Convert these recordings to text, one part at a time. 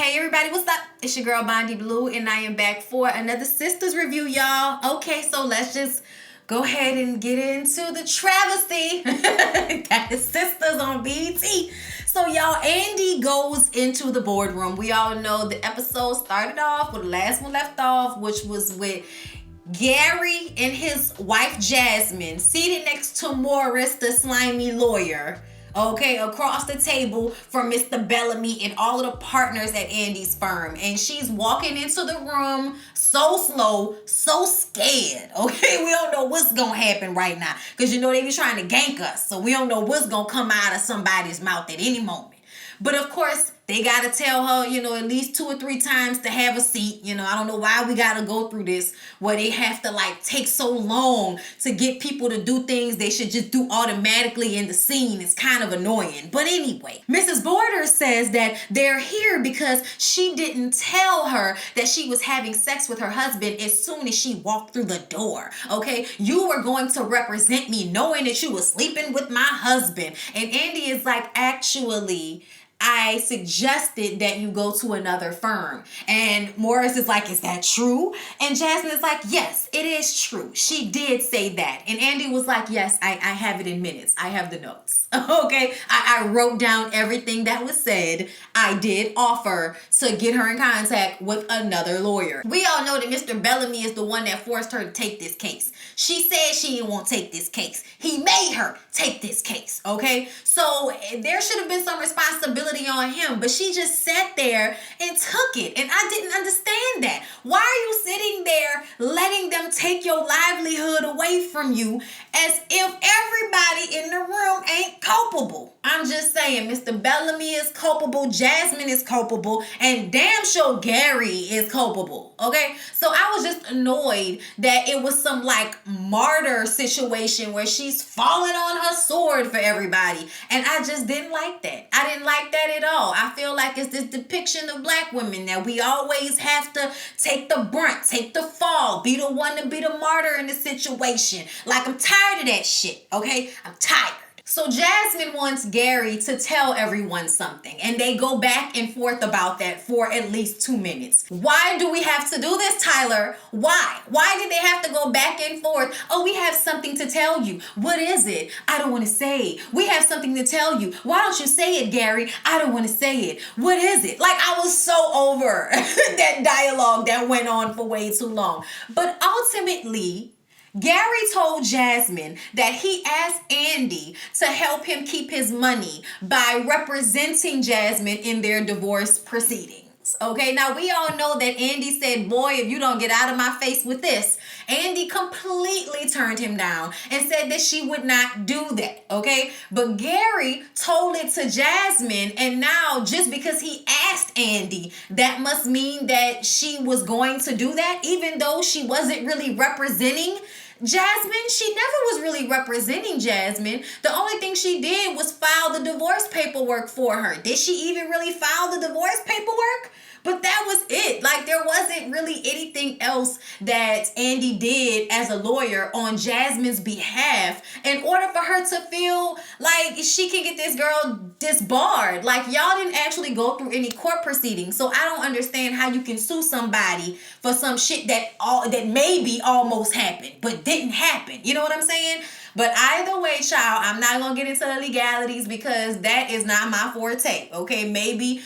Hey everybody, what's up? It's your girl Bondy Blue, and I am back for another Sistas review, y'all. Okay, so let's just go ahead and get into the travesty. That is Sistas on BET. So y'all, Andy goes into the boardroom. We all know the episode started off with the last one left off, which was with Gary and his wife Jasmine seated next to Morris, the slimy lawyer. Okay, across the table from Mr. Bellamy and all of the partners at Andy's firm. And she's walking into the room so slow, so scared. Okay, we don't know what's gonna happen right now. Because you know they be trying to gank us. So we don't know what's gonna come out of somebody's mouth at any moment. But of course, they got to tell her, at least 2 or 3 times to have a seat. I don't know why we got to go through this where they have to take so long to get people to do things they should just do automatically in the scene. It's kind of annoying. But anyway, Mrs. Borders says that they're here because she didn't tell her that she was having sex with her husband as soon as she walked through the door. Okay, you were going to represent me knowing that you were sleeping with my husband. And Andy is like, actually, I suggested that you go to another firm. And Morris is like, is that true? And Jasmine is like, yes, it is true. She did say that. And Andy was like, yes, I have it in minutes. I have the notes. Okay, I wrote down everything that was said. I did offer to get her in contact with another lawyer. We all know that Mr. Bellamy is the one that forced her to take this case. She said she won't take this case. He made her take this case, okay? So there should have been some responsibility on him, but she just sat there and took it, and I didn't understand that. Why are you sitting there letting them take your livelihood away from you as if everybody in the room ain't culpable? I'm just saying, Mr. Bellamy is culpable, Jasmine is culpable, and damn sure Gary is culpable, okay? So I was just annoyed that it was some martyr situation where she's falling on her sword for everybody, and I just didn't like that. I didn't like that at all. I feel like it's this depiction of black women that we always have to take the brunt, take the fall, be the one to be the martyr in the situation. I'm tired of that shit, okay? I'm tired. So Jasmine wants Gary to tell everyone something, and they go back and forth about that for at least 2 minutes. Why do we have to do this, Tyler? Why? Why did they have to go back and forth? Oh, we have something to tell you. What is it? I don't want to say. We have something to tell you. Why don't you say it, Gary? I don't want to say it. What is it? I was so over that dialogue that went on for way too long. But ultimately, Gary told Jasmine that he asked Andy to help him keep his money by representing Jasmine in their divorce proceedings. Okay, now we all know that Andy said, boy, if you don't get out of my face with this. Andy completely turned him down and said that she would not do that, okay? But Gary told it to Jasmine, and now just because he asked Andy, that must mean that she was going to do that, even though she wasn't really representing Jasmine. She never was really representing Jasmine. The only thing she did was file the divorce paperwork for her. Did she even really file the divorce paperwork? But that was it. There wasn't really anything else that Andy did as a lawyer on Jasmine's behalf in order for her to feel like she can get this girl disbarred. Y'all didn't actually go through any court proceedings. So I don't understand how you can sue somebody for some shit that maybe almost happened, but didn't happen. You know what I'm saying? But either way, child, I'm not going to get into the legalities because that is not my forte, okay? Maybe,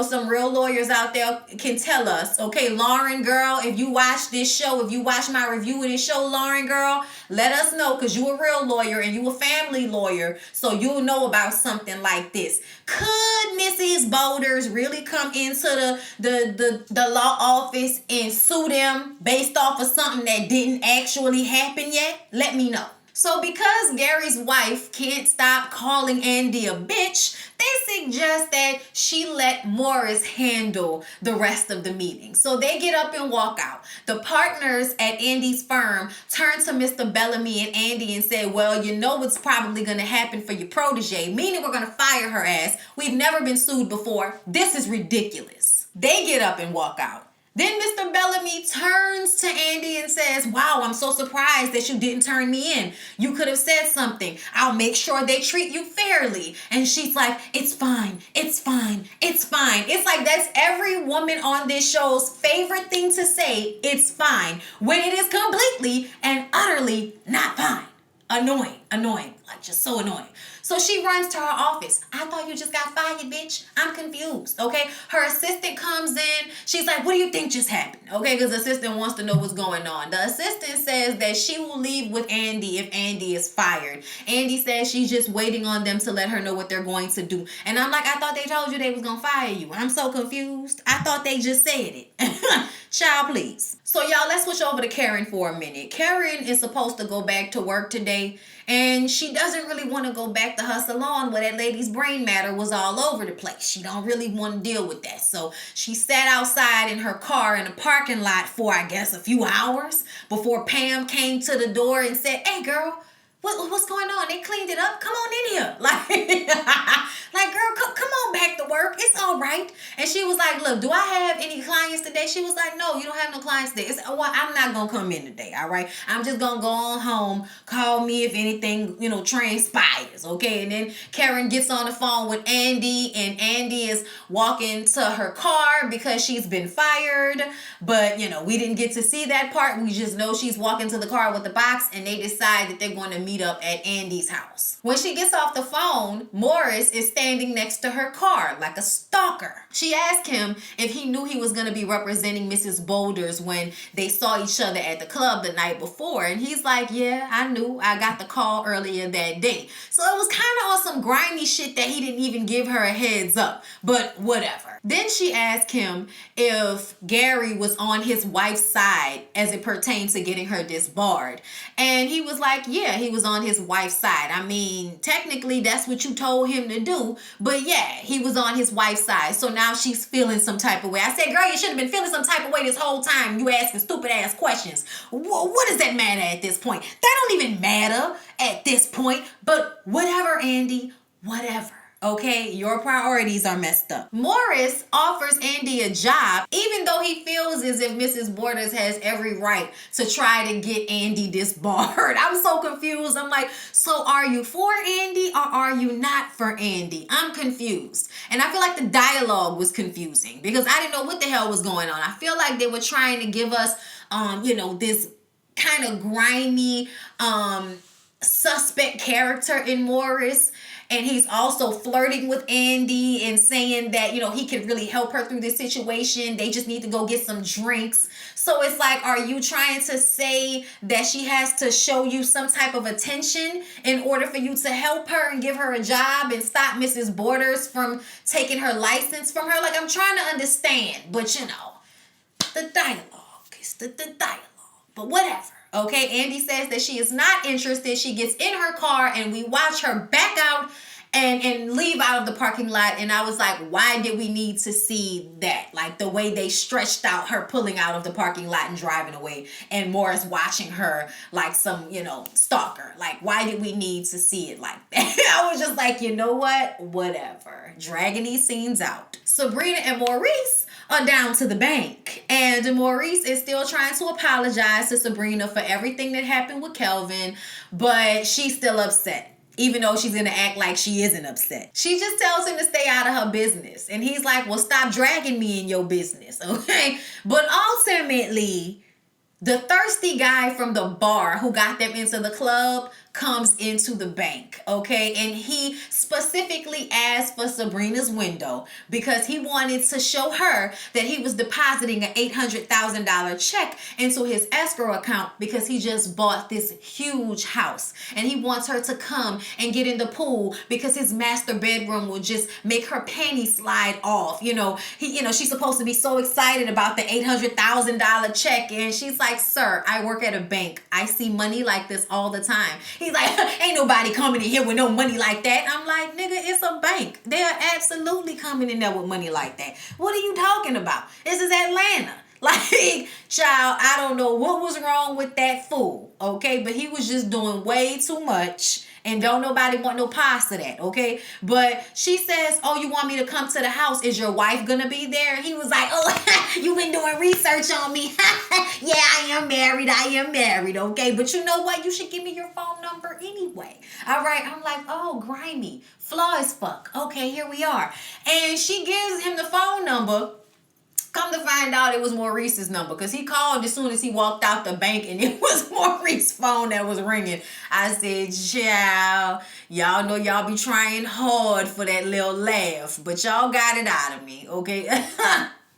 some real lawyers out there can tell us, okay? Lauren, girl, if you watch this show, if you watch my review of this show, Lauren, girl, let us know because you a real lawyer and you a family lawyer, so you'll know about something like this. Could Mrs. Boulders really come into the law office and sue them based off of something that didn't actually happen yet? Let me know. So because Gary's wife can't stop calling Andy a bitch, they suggest that she let Morris handle the rest of the meeting. So they get up and walk out. The partners at Andy's firm turn to Mr. Bellamy and Andy and say, well, what's probably going to happen for your protege, meaning we're going to fire her ass. We've never been sued before. This is ridiculous. They get up and walk out. Then Mr. Bellamy turns to Andy and says, wow, I'm so surprised that you didn't turn me in. You could have said something. I'll make sure they treat you fairly. And she's like, it's fine. It's fine. It's fine. It's like that's every woman on this show's favorite thing to say, it's fine, when it is completely and utterly not fine. Annoying, like just so annoying. So she runs to her office. I thought you just got fired, bitch. I'm confused, okay? Her assistant comes in. She's like, what do you think just happened? Okay, because the assistant wants to know what's going on. The assistant says that she will leave with Andy if Andy is fired. Andy says she's just waiting on them to let her know what they're going to do. And I'm like, I thought they told you they was going to fire you. I'm so confused. I thought they just said it. Child, please. So y'all, let's switch over to Karen for a minute. Karen is supposed to go back to work today, and she doesn't really want to go back to her salon where that lady's brain matter was all over the place. She don't really want to deal with that. So she sat outside in her car in a parking lot for, I guess, a few hours before Pam came to the door and said, hey, girl, what's going on? They cleaned it up. Come on in here. Like girl, come on back to work. It's all right. And she was like, look, do I have any clients today? She was like, no, you don't have no clients today. Well, I'm not going to come in today, all right? I'm just going to go on home. Call me if anything, transpires, okay? And then Karen gets on the phone with Andy, and Andy is walking to her car because she's been fired. But, we didn't get to see that part. We just know she's walking to the car with the box, and they decide that they're going to meet up at Andy's house. When she gets off the phone, Morris is standing next to her car like a stalker. She asked him if he knew he was going to be representing Mrs. Boulders when they saw each other at the club the night before. And he's like, yeah, I knew. I got the call earlier that day. So it was kind of on some grimy shit that he didn't even give her a heads up. But whatever. Then she asked him if Gary was on his wife's side as it pertained to getting her disbarred. And he was like, yeah, he was on his wife's side. I mean, technically that's what you told him to do. But yeah, he was on his wife's side. So now she's feeling some type of way. I said, girl, you should have been feeling some type of way this whole time. You asking stupid ass questions. What does that matter at this point? That don't even matter at this point. But whatever, Andy, whatever. Okay, your priorities are messed up. Morris offers Andy a job, even though he feels as if Mrs. Borders has every right to try to get Andy disbarred. I'm so confused. I'm like, so are you for Andy or are you not for Andy? I'm confused. And I feel like the dialogue was confusing because I didn't know what the hell was going on. I feel like they were trying to give us, this kind of grimy, suspect character in Morris. And he's also flirting with Andy and saying that, he could really help her through this situation. They just need to go get some drinks. So it's like, are you trying to say that she has to show you some type of attention in order for you to help her and give her a job and stop Mrs. Borders from taking her license from her? Like, I'm trying to understand. But, the dialogue is the dialogue. But whatever. Okay, Andy says that she is not interested. She gets in her car and we watch her back out and leave out of the parking lot. And I was like, why did we need to see that? Like the way they stretched out her pulling out of the parking lot and driving away and Morris watching her like some, stalker. Like, why did we need to see it like that? I was just like, you know what? Whatever. Dragging these scenes out. Sabrina and Maurice are down to the bank. And Maurice is still trying to apologize to Sabrina for everything that happened with Kelvin, but she's still upset. Even though she's going to act like she isn't upset. She just tells him to stay out of her business. And he's like, well, stop dragging me in your business, okay? But ultimately, the thirsty guy from the bar who got them into the club comes into the bank, okay? And he specifically asked for Sabrina's window because he wanted to show her that he was depositing an $800,000 check into his escrow account because he just bought this huge house. And he wants her to come and get in the pool because his master bedroom will just make her panties slide off. She's supposed to be so excited about the $800,000 check. And she's like, sir, I work at a bank. I see money like this all the time. He's like, ain't nobody coming in here with no money like that. I'm like, nigga, it's a bank. They are absolutely coming in there with money like that. What are you talking about? This is Atlanta. Like, child, I don't know what was wrong with that fool, okay? But he was just doing way too much. And don't nobody want no parts of that, okay? But she says, oh, you want me to come to the house? Is your wife gonna be there? He was like, oh, you been doing research on me. Yeah, I am married, okay? But you know what? You should give me your phone number anyway. All right, I'm like, oh, grimy, flaw as fuck. Okay, here we are. And she gives him the phone number. Come to find out it was Maurice's number because he called as soon as he walked out the bank and it was Maurice's phone that was ringing. I said, child, y'all know y'all be trying hard for that little laugh, but y'all got it out of me, okay?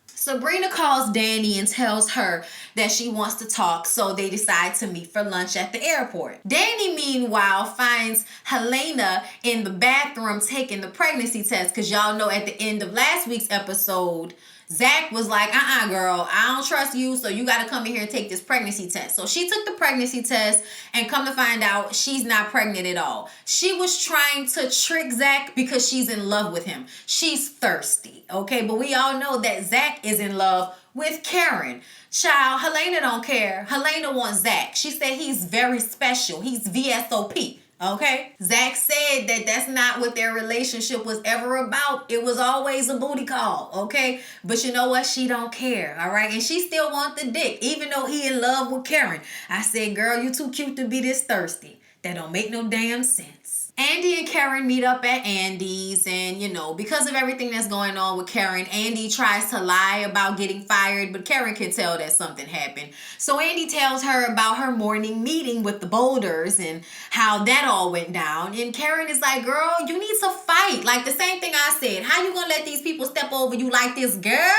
Sabrina calls Danny and tells her that she wants to talk, so they decide to meet for lunch at the airport. Danny, meanwhile, finds Helena in the bathroom taking the pregnancy test because y'all know at the end of last week's episode, Zach was like, girl, I don't trust you, so you got to come in here and take this pregnancy test. So she took the pregnancy test and come to find out she's not pregnant at all. She was trying to trick Zach because she's in love with him. She's thirsty, okay? But we all know that Zach is in love with Karen. Child, Helena don't care. Helena wants Zach. She said he's very special. He's VSOP. Okay? Zach said that that's not what their relationship was ever about. It was always a booty call, okay? But you know what? She don't care, all right? And she still want the dick, even though he in love with Karen. I said, girl, you too cute to be this thirsty. That don't make no damn sense. Andy and Karen meet up at Andy's, and because of everything that's going on with Karen, Andy tries to lie about getting fired, but Karen can tell that something happened. So Andy tells her about her morning meeting with the Boulders and how that all went down. And Karen is like, girl, you need to fight. Like the same thing I said. How you gonna let these people step over you like this, girl?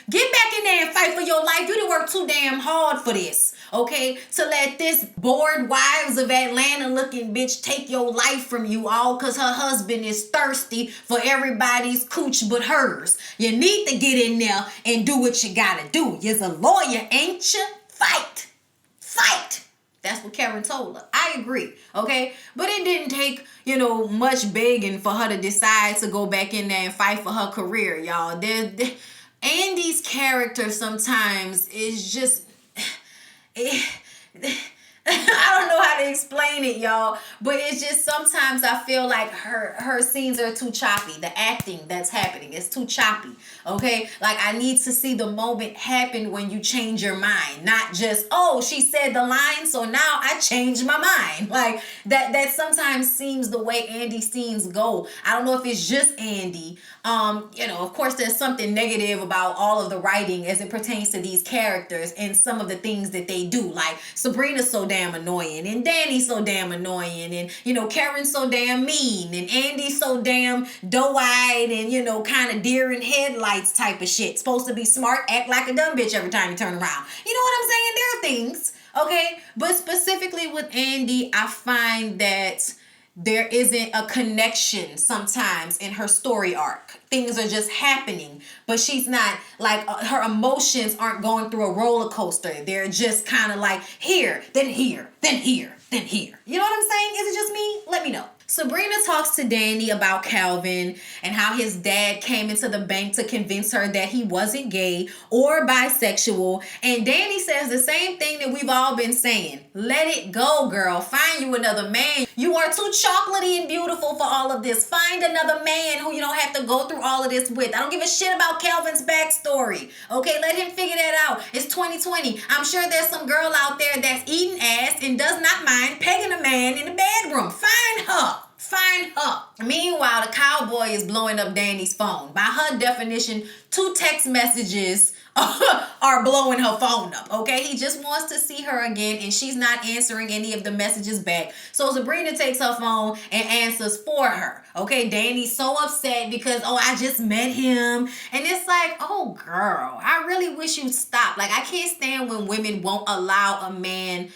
Get back in there and fight for your life. You done worked too damn hard for this. Okay, to let this bored wives of Atlanta looking bitch take your life from you all because her husband is thirsty for everybody's cooch but hers. You need to get in there and do what you gotta do. You're a lawyer, ain't you? Fight. That's what Karen told her. I agree, okay? But it didn't take, much begging for her to decide to go back in there and fight for her career, y'all. Andy's character sometimes is just... I don't know how to explain it, y'all, but it's just sometimes I feel like her scenes are too choppy. The acting that's happening is too choppy, okay? Like, I need to see the moment happen when you change your mind, not just, oh, she said the line, so now I changed my mind. Like, that sometimes seems the way Andy's scenes go. I don't know if it's just Andy. Of course, there's something negative about all of the writing as it pertains to these characters and some of the things that they do. Like, Sabrina's so damn annoying, and Danny's so damn annoying, and, Karen's so damn mean, and Andy's so damn doe-eyed and, kind of deer in headlights type of shit. Supposed to be smart, act like a dumb bitch every time you turn around. You know what I'm saying? There are things, okay? But specifically with Andy, I find that there isn't a connection sometimes in her story arc. Things are just happening, but she's not like her emotions aren't going through a roller coaster. They're just kind of like here, then here, then here, then here. You know what I'm saying? Is it just me? Let me know. Sabrina talks to Danny about Calvin and how his dad came into the bank to convince her that he wasn't gay or bisexual. And Danny says the same thing that we've all been saying. Let it go, girl. Find you another man. You are too chocolatey and beautiful for all of this. Find another man who you don't have to go through all of this with. I don't give a shit about Calvin's backstory. Okay, let him figure that out. It's 2020. I'm sure there's some girl out there that's eating ass and does not mind pegging a man in the bedroom. Find her. Find her. Meanwhile, the cowboy is blowing up Danny's phone. By her definition, 2 text messages are blowing her phone up, okay? He just wants to see her again, and she's not answering any of the messages back. So Sabrina takes her phone and answers for her, okay? Danny's so upset because, I just met him. And it's like, oh, girl, I really wish you'd stop. Like, I can't stand when women won't allow a man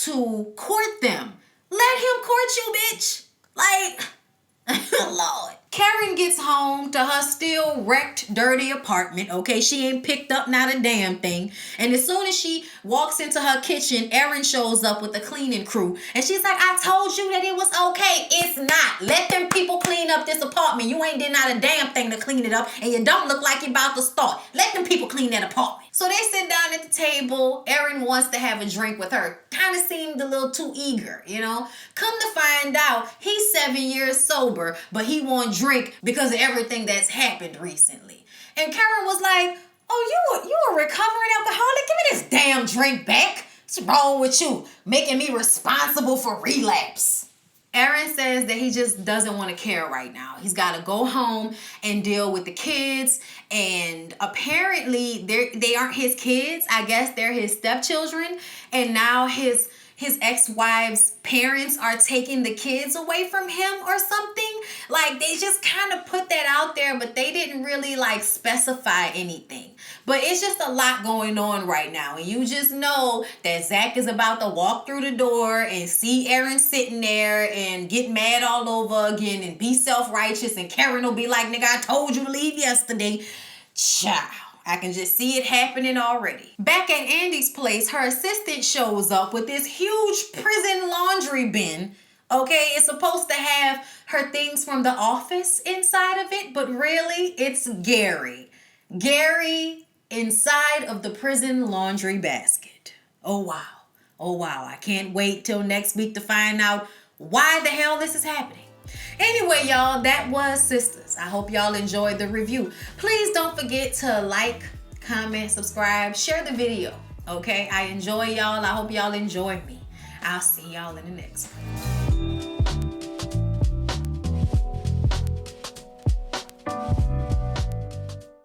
to court them. Let him court you, bitch. Like, Lord. Karen gets home to her still wrecked, dirty apartment, okay? She ain't picked up not a damn thing. And as soon as she walks into her kitchen, Erin shows up with the cleaning crew. And she's like, I told you that it was okay. It's not. Let them people clean up this apartment. You ain't did not a damn thing to clean it up. And you don't look like you're about to start. Let them people clean that apartment. So they sit down at the table. Aaron wants to have a drink with her. Kind of seemed a little too eager, you know. Come to find out, he's 7 years sober, but he won't drink because of everything that's happened recently. And Karen was like, oh, you a recovering alcoholic? Give me this damn drink back. What's wrong with you? Making me responsible for relapse. Aaron says that he just doesn't want to care right now. He's got to go home and deal with the kids. And apparently they aren't his kids. I guess they're his stepchildren. And now his ex-wife's parents are taking the kids away from him or something. Like, they just kind of put that out there, but they didn't really like specify anything. But it's just a lot going on right now. And you just know that Zach is about to walk through the door and see Aaron sitting there and get mad all over again and be self-righteous. And Karen will be like, nigga, I told you to leave yesterday. Child. I can just see it happening already. Back at Andy's place, her assistant shows up with this huge prison laundry bin. Okay, it's supposed to have her things from the office inside of it, but really, it's Gary. Gary inside of the prison laundry basket. Oh, wow. Oh, wow. I can't wait till next week to find out why the hell this is happening. Anyway, y'all, that was Sistas. I hope y'all enjoyed the review. Please don't forget to like, comment, subscribe, share the video. Okay? I enjoy y'all. I hope y'all enjoy me. I'll see y'all in the next one.